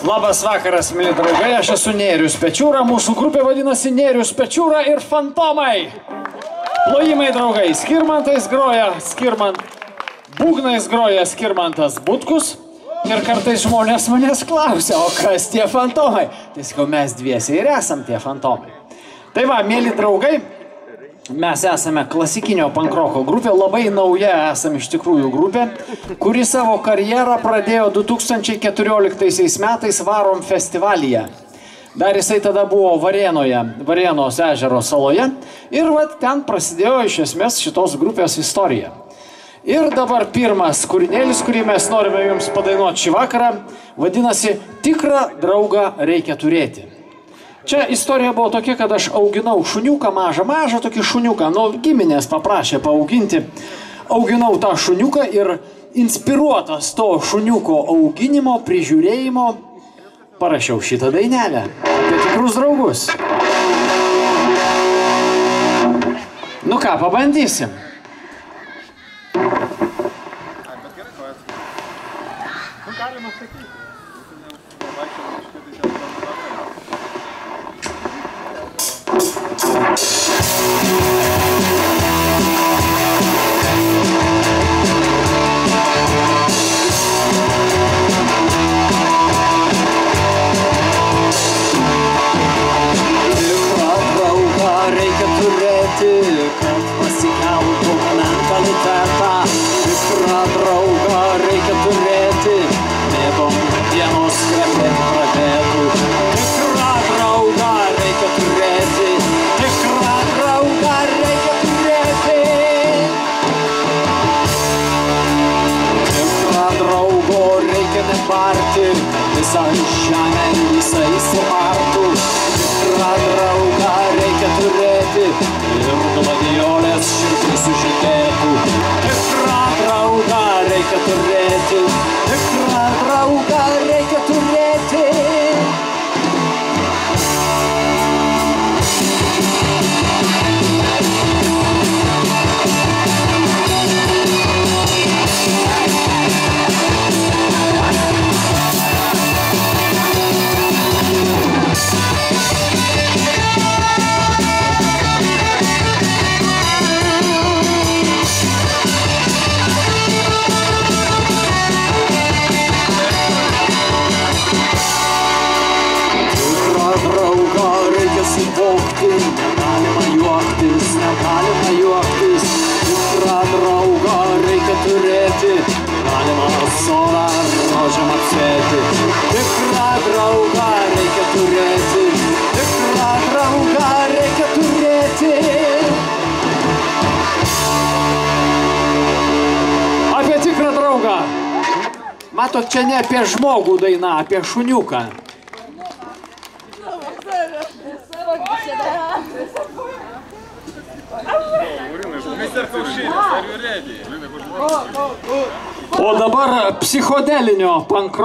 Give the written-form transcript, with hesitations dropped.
Labas vakaras, mėly draugai, aš esu Nėrius Pečiūra, mūsų grupė vadinasi Nėrius Pečiūra ir Fantomai. Plojimai, draugai, Skirmantais groja, būgnais groja Skirmantas Butkus ir kartais žmonės manęs klausia, o kas tie Fantomai? Tai sakau, mes dviese ir esam tie Fantomai. Tai va, mėly draugai, mes esame klasikinio pankroko grupė, labai nauja esame iš tikrųjų grupė, kuri savo karjerą pradėjo 2014 metais Varom festivalyje. Dar jisai tada buvo Varėnos ežero saloje ir vat ten prasidėjo iš esmės šitos grupės istorija. Ir dabar pirmas kūrinėlis, kurį mes norime jums padainuoti šį vakarą, vadinasi Tikrą draugą reikia turėti. Čia istorija buvo tokia, kad aš auginau šuniuką, mažą tokį šuniuką, nu giminės paprašė paauginti. Auginau tą šuniuką ir inspiruotas to šuniuko auginimo, prižiūrėjimo, parašiau šitą dainelę apie tikrus draugus. Nu ką, pabandysim. Galima sakyti. Kad pasikeltų mentalitetą, tikrą draugą reikia turėti, mėgom dienos krepėt pradėtų. Tikrą draugą reikia turėti, tikrą draugą reikia turėti. Tikrą draugo reikia nebarti, visą žemę visai suartų. Tikrą draugą reikia turėti ir gladijolės širdį sužydėtų. Tikrą draugą reikia turėti, tikrą draugą reikia turėti. Negalima juoktis, tikrą draugą reikia turėti, galima solą rožėm apsėti. Tikrą draugą reikia turėti, tikrą draugą reikia turėti. Apie tikrą draugą. Matot, čia ne apie žmogų daina, apie šuniuką. O dabar psichodelinio pankroko.